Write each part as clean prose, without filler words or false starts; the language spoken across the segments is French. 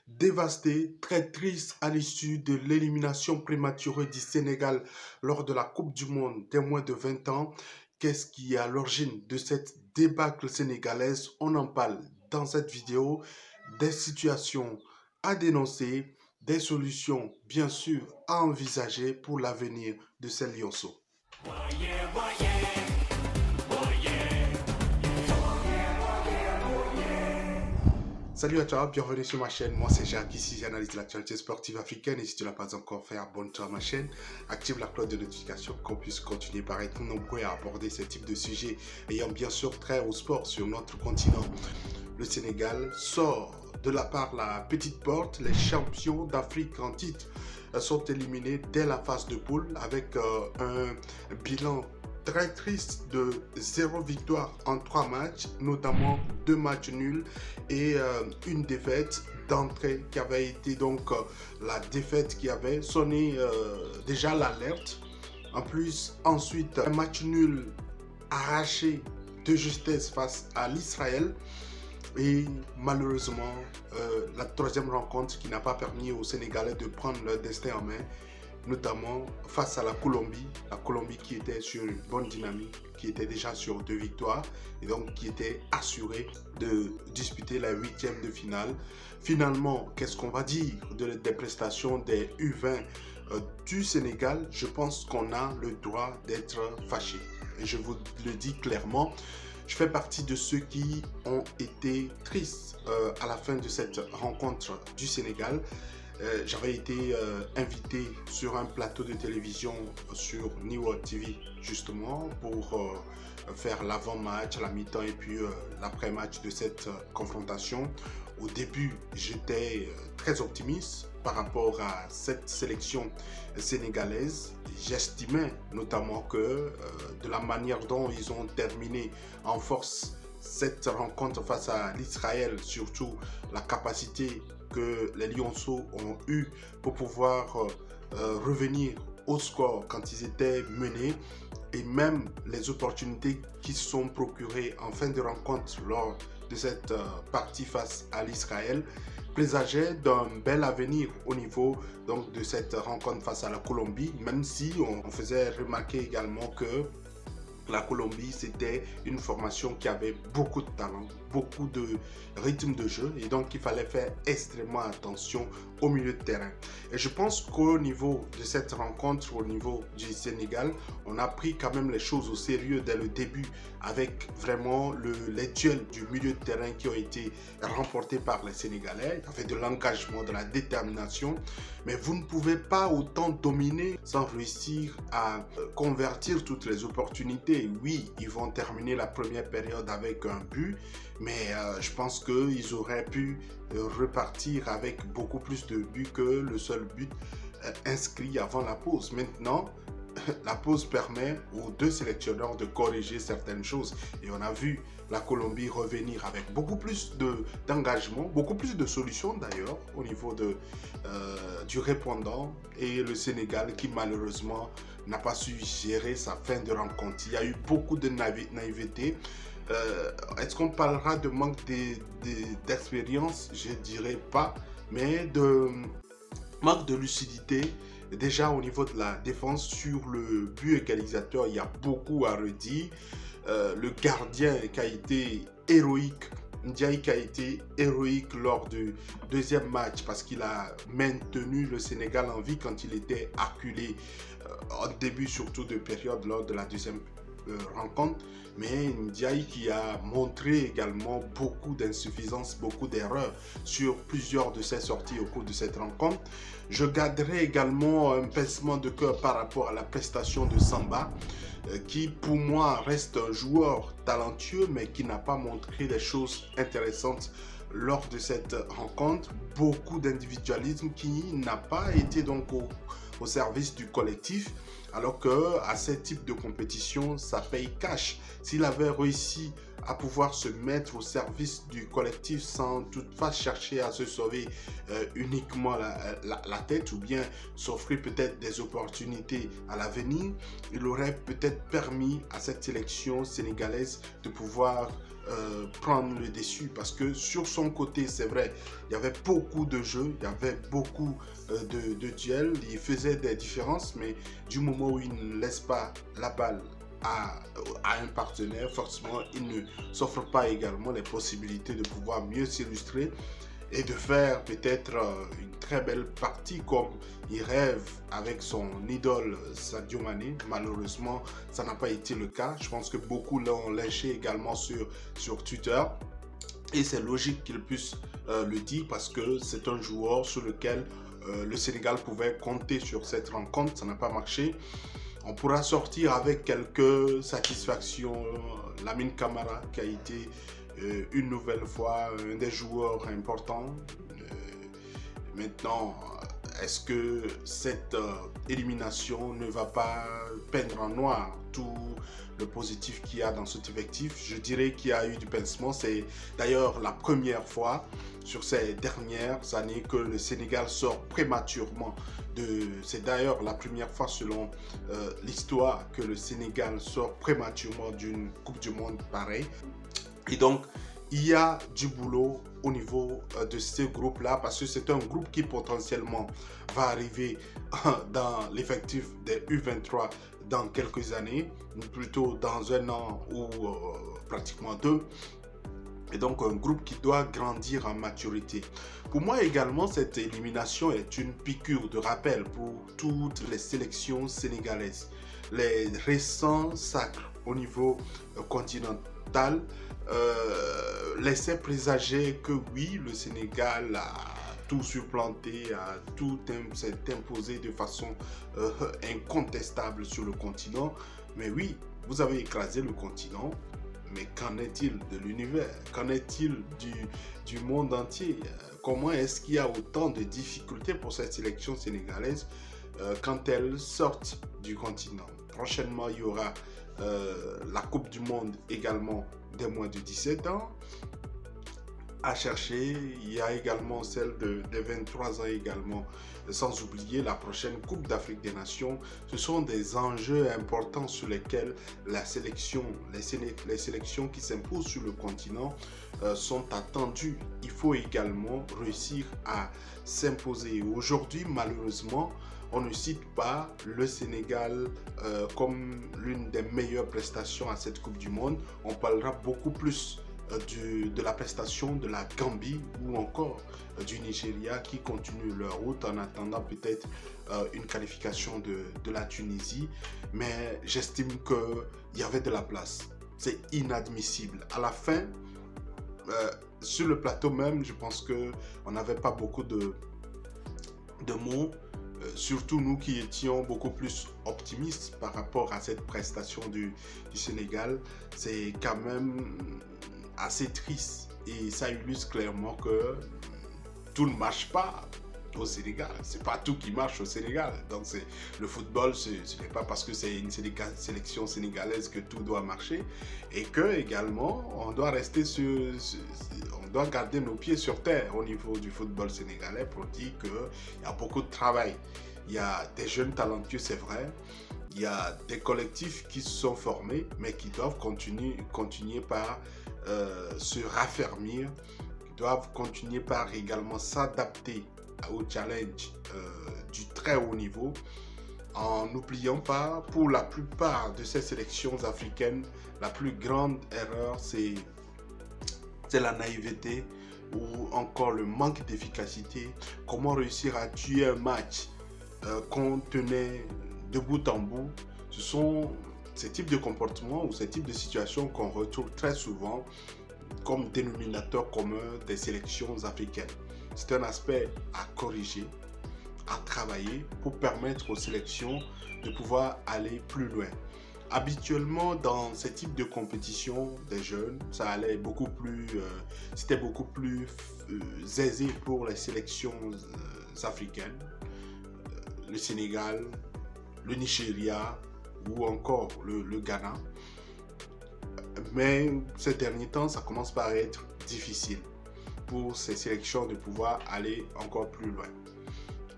Dévasté, très triste à l'issue de l'élimination prématurée du Sénégal lors de la Coupe du Monde des moins de 20 ans. Qu'est-ce qui est à l'origine de cette débâcle sénégalaise? On en parle dans cette vidéo. Des situations à dénoncer, des solutions bien sûr à envisager pour l'avenir de ces lionceaux. Salut à toi, bienvenue sur ma chaîne. Moi c'est Jacques, ici j'analyse l'actualité sportive africaine. Et si tu ne l'as pas encore fait, abonne-toi à ma chaîne, active la cloche de notification pour qu'on puisse continuer par être nombreux à aborder ce type de sujet ayant bien sûr trait au sport sur notre continent. Le Sénégal sort de par la petite porte. Les champions d'Afrique en titre sont éliminés dès la phase de poule avec un bilan très triste de 0 victoire en 3 matchs, notamment 2 matchs nuls et une défaite d'entrée qui avait été donc la défaite qui avait sonné déjà l'alerte. En plus, ensuite, un match nul arraché de justesse face à l'Israël. Et malheureusement, la troisième rencontre qui n'a pas permis aux Sénégalais de prendre leur destin en main, notamment face à la Colombie qui était sur une bonne dynamique, qui était déjà sur 2 victoires et donc qui était assurée de disputer la 8e de finale. Finalement, qu'est-ce qu'on va dire des prestations des U20 du Sénégal? Je pense qu'on a le droit d'être fâché. Et je vous le dis clairement, je fais partie de ceux qui ont été tristes à la fin de cette rencontre du Sénégal. J'avais été invité sur un plateau de télévision sur New World TV justement pour faire l'avant-match, la mi-temps et puis l'après-match de cette confrontation. Au début, j'étais très optimiste par rapport à cette sélection sénégalaise. J'estimais notamment que de la manière dont ils ont terminé en force cette rencontre face à l'Israël, surtout la capacité que les Lionceaux ont eu pour pouvoir revenir au score quand ils étaient menés, et même les opportunités qui sont procurées en fin de rencontre lors de cette partie face à l'Israël présageaient d'un bel avenir au niveau donc de cette rencontre face à la Colombie, même si on faisait remarquer également que la Colombie, c'était une formation qui avait beaucoup de talent, beaucoup de rythme de jeu et donc il fallait faire extrêmement attention au milieu de terrain. Et je pense qu'au niveau de cette rencontre, au niveau du Sénégal, on a pris quand même les choses au sérieux dès le début avec vraiment les duels du milieu de terrain qui ont été remportés par les Sénégalais. Il y avait de l'engagement, de la détermination, mais vous ne pouvez pas autant dominer sans réussir à convertir toutes les opportunités. Oui, ils vont terminer la première période avec un but, mais je pense qu'ils auraient pu repartir avec beaucoup plus de buts que le seul but inscrit avant la pause. Maintenant, la pause permet aux 2 sélectionneurs de corriger certaines choses et on a vu la Colombie revenir avec beaucoup plus d'engagement, beaucoup plus de solutions d'ailleurs au niveau du répondant, et le Sénégal qui malheureusement n'a pas su gérer sa fin de rencontre. Il y a eu beaucoup de naïveté. Est-ce qu'on parlera de manque d'expérience? Je dirais pas, mais de manque de lucidité. Déjà au niveau de la défense, sur le but égalisateur, il y a beaucoup à redire. Le gardien qui a été héroïque, Ndiaye, qui a été héroïque lors du 2e match parce qu'il a maintenu le Sénégal en vie quand il était acculé au début surtout de période lors de la 2e rencontre, mais Ndiaye qui a montré également beaucoup d'insuffisances, beaucoup d'erreurs sur plusieurs de ses sorties au cours de cette rencontre. Je garderai également un pincement de cœur par rapport à la prestation de Samba, qui pour moi reste un joueur talentueux mais qui n'a pas montré des choses intéressantes lors de cette rencontre. Beaucoup d'individualisme qui n'a pas été donc au service du collectif, alors que à ce type de compétition, ça paye cash. S'il avait réussi à pouvoir se mettre au service du collectif sans toutefois chercher à se sauver uniquement la tête ou bien s'offrir peut-être des opportunités à l'avenir, il aurait peut-être permis à cette sélection sénégalaise de pouvoir prendre le dessus, parce que sur son côté, c'est vrai, il y avait beaucoup de jeux, il y avait beaucoup de duels, il faisait des différences, mais du moment où il ne laisse pas la balle à un partenaire, forcément, il ne s'offre pas également les possibilités de pouvoir mieux s'illustrer et de faire peut-être une très belle partie comme il rêve avec son idole Sadio Mané. Malheureusement, ça n'a pas été le cas. Je pense que beaucoup l'ont lynché également sur Twitter. Et c'est logique qu'il puisse le dire, parce que c'est un joueur sur lequel le Sénégal pouvait compter sur cette rencontre. Ça n'a pas marché. On pourra sortir avec quelques satisfactions. Lamine Camara qui a été une nouvelle fois un des joueurs importants. Maintenant, est-ce que cette élimination ne va pas peindre en noir tout le positif qu'il y a dans cet effectif? Je dirais qu'il y a eu du pincement. C'est d'ailleurs la première fois sur ces dernières années que le Sénégal sort prématurément. C'est d'ailleurs la première fois selon l'histoire que le Sénégal sort prématurément d'une Coupe du Monde pareille. Et donc, il y a du boulot au niveau de ce groupe-là, parce que c'est un groupe qui potentiellement va arriver dans l'effectif des U23 dans quelques années, plutôt dans un an ou pratiquement deux. Et donc un groupe qui doit grandir en maturité. Pour moi également, cette élimination est une piqûre de rappel pour toutes les sélections sénégalaises. Les récents sacres au niveau continental laissaient présager que oui, le Sénégal a tout supplanté, a tout s'est imposé de façon incontestable sur le continent. Mais oui, vous avez écrasé le continent. Mais qu'en est-il de l'univers? Qu'en est-il du monde entier? Comment est-ce qu'il y a autant de difficultés pour cette sélection sénégalaise quand elle sort du continent? Prochainement, il y aura la Coupe du Monde également des moins de 17 ans à chercher. Il y a également celle des 23 ans également, sans oublier la prochaine Coupe d'Afrique des Nations. Ce sont des enjeux importants sur lesquels les sélections qui s'imposent sur le continent sont attendues. Il faut également réussir à s'imposer. Aujourd'hui, malheureusement, on ne cite pas le Sénégal comme l'une des meilleures prestations à cette Coupe du Monde. On parlera beaucoup plus de la prestation de la Gambie ou encore du Nigeria qui continuent leur route en attendant peut-être une qualification de la Tunisie. Mais j'estime qu'il y avait de la place. C'est inadmissible. À la fin, sur le plateau même, je pense qu'on n'avait pas beaucoup de mots. Surtout nous qui étions beaucoup plus optimistes par rapport à cette prestation du Sénégal. C'est quand même assez triste et ça illustre clairement que tout ne marche pas au Sénégal. C'est pas tout qui marche au Sénégal. Donc le football, ce n'est pas parce que c'est une sélection sénégalaise que tout doit marcher, et que également on doit rester on doit garder nos pieds sur terre au niveau du football sénégalais pour dire qu'il y a beaucoup de travail. Il y a des jeunes talentueux, c'est vrai. Il y a des collectifs qui se sont formés, mais qui doivent continuer par se raffermir, qui doivent continuer par également s'adapter au challenge du très haut niveau, en n'oubliant pas, pour la plupart de ces sélections africaines, la plus grande erreur, c'est la naïveté ou encore le manque d'efficacité. Comment réussir à tuer un match qu'on tenait de bout en bout? Ce sont ces types de comportements ou ces types de situations qu'on retrouve très souvent comme dénominateur commun des sélections africaines. C'est un aspect à corriger, à travailler pour permettre aux sélections de pouvoir aller plus loin. Habituellement, dans ces types de compétitions des jeunes, ça allait beaucoup plus, c'était beaucoup plus aisé pour les sélections africaines, le Sénégal, le Nigeria ou encore le Ghana. Mais ces derniers temps, ça commence par être difficile pour ces sélections de pouvoir aller encore plus loin.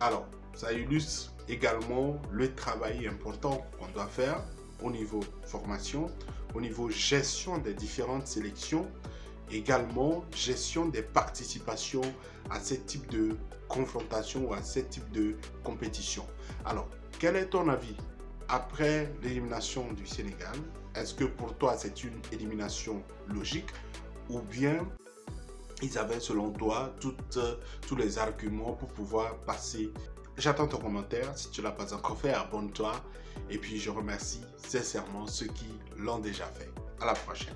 Alors, ça illustre également le travail important qu'on doit faire au niveau formation, au niveau gestion des différentes sélections, également gestion des participations à ce type de confrontation ou à ce type de compétition. Alors, quel est ton avis après l'élimination du Sénégal? Est-ce que pour toi c'est une élimination logique ou bien ils avaient selon toi tous les arguments pour pouvoir passer? J'attends ton commentaire. Si tu ne l'as pas encore fait, abonne-toi. Et puis je remercie sincèrement ceux qui l'ont déjà fait. À la prochaine.